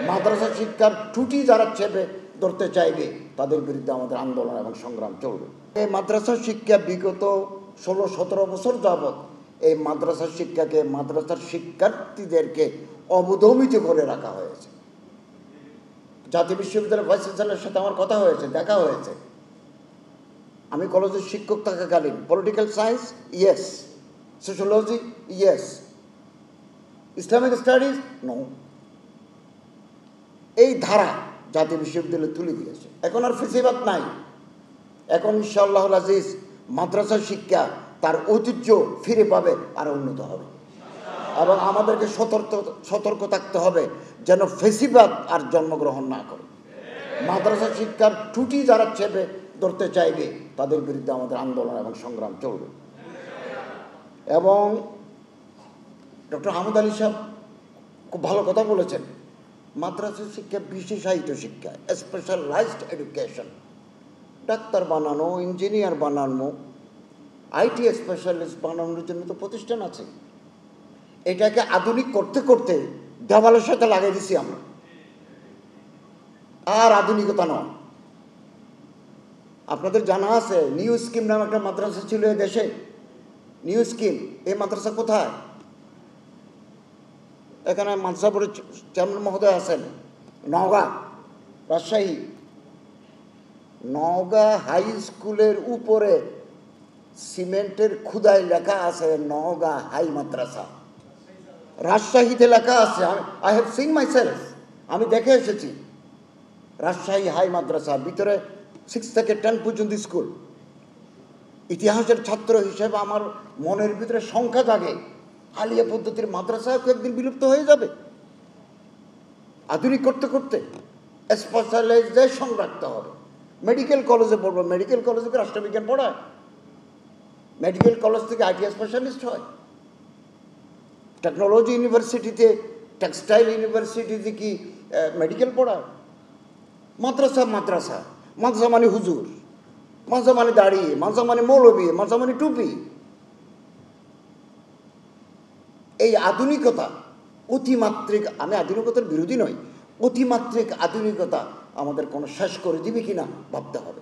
মাদ্রাসা শিক্ষার ত্রুটি যারা চেপে ধরতে চাইবে তাদের বিরুদ্ধে আমাদের আন্দোলন এবং সংগ্রাম চলবে। এই মাদ্রাসা শিক্ষা বিগত 16-17 বছর যাবৎ এই মাদ্রাসা শিক্ষাকে, মাদ্রাসার শিক্ষার্থীদেরকে অবদমিত করে রাখা হয়েছে। জাতীয় বিশ্ববিদ্যালয়ের ভাইস চ্যান্সেলরের সাথে আমার কথা হয়েছে, দেখা হয়েছে। আমি কলেজের শিক্ষক থাকাকালীন political science yes, sociology yes, Islamic studies no, এই ধারা জাতীয় বিশ্ববিদ্যালয় তুলে দিয়েছে। এখন আর ফেসিবাদ নাই। এখন ইনশাআল্লাহ আজিজ মাদ্রাসা শিক্ষা তার ঐতিহ্য ফিরে পাবে আর উন্নত হবে। এবং আমাদেরকে সতর্ক থাকতে হবে যেন ফেসিবাদ আর জন্মগ্রহণ না করে। মাদ্রাসা শিক্ষার ত্রুটি যারা চেপে ধরতে চাইবে তাদের বিরুদ্ধে আমাদের আন্দোলন এবং সংগ্রাম চলবে। এবং ডক্টর আহমদ আলী সাহেব খুব ভালো কথা বলেছেন, মাদ্রাসা শিক্ষা বিশেষায়িত শিক্ষা, স্পেশালাইজড এডুকেশন। ডাক্তার বানানো, ইঞ্জিনিয়ার বানানো, আইটি স্পেশালিস্ট বানানোর জন্য তো প্রতিষ্ঠান আছে। এটাকে আধুনিক করতে করতে দেওয়ালের সাথে লাগিয়ে দিছি আমরা, আর আধুনিকতা নয়। আপনাদের জানা আছে নিউ স্কিম নামে একটা মাদ্রাসা ছিল এই দেশে, নিউ স্কিম। এই মাদ্রাসা কোথায়? এখানে মাদ্রাসা বোর্ডের চেয়ারম্যান মহোদয় আছেন, নওগাঁ, রাজশাহী। নওগাঁ হাই স্কুলের উপরে সিমেন্টের খুদাই লেখা আছে নওগাঁ হাই মাদ্রাসা। রাজশাহীতে লেখা আছে, I have seen my self, আমি দেখে এসেছি। রাজশাহী হাই মাদ্রাসা, ভিতরে 6 থেকে 10 পর্যন্ত স্কুল। ইতিহাসের ছাত্র হিসেবে আমার মনের ভিতরে সংখ্যা জাগে, আলিয়া পদ্ধতির মাদ্রাসা একদিন বিলুপ্ত হয়ে যাবে। আধুনিক করতে করতে স্পেশালাইজেশন রাখতে হবে। মেডিকেল কলেজে পড়বো, মেডিকেল কলেজে রাষ্ট্রবিজ্ঞান পড়ায়, মেডিকেল কলেজ থেকে আইটি স্পেশালিস্ট হয়। টেকনোলজি ইউনিভার্সিটিতে, টেক্সটাইল ইউনিভার্সিটিতে কি মেডিকেল পড়ায়? মাদ্রাসা মাদ্রাসা, মাদ্রাসা মানে হুজুর, মাদ্রাসা মানে দাড়ি, মাদ্রাসা মানে মৌলবী, মাদ্রাসা মানে টুপি। এই আধুনিকতা অতিমাত্রিক, আমি আধুনিকতার বিরোধী নই, অতিমাত্রিক আধুনিকতা আমাদের কোনো শেষ করে দিবে কিনা ভাবতে হবে।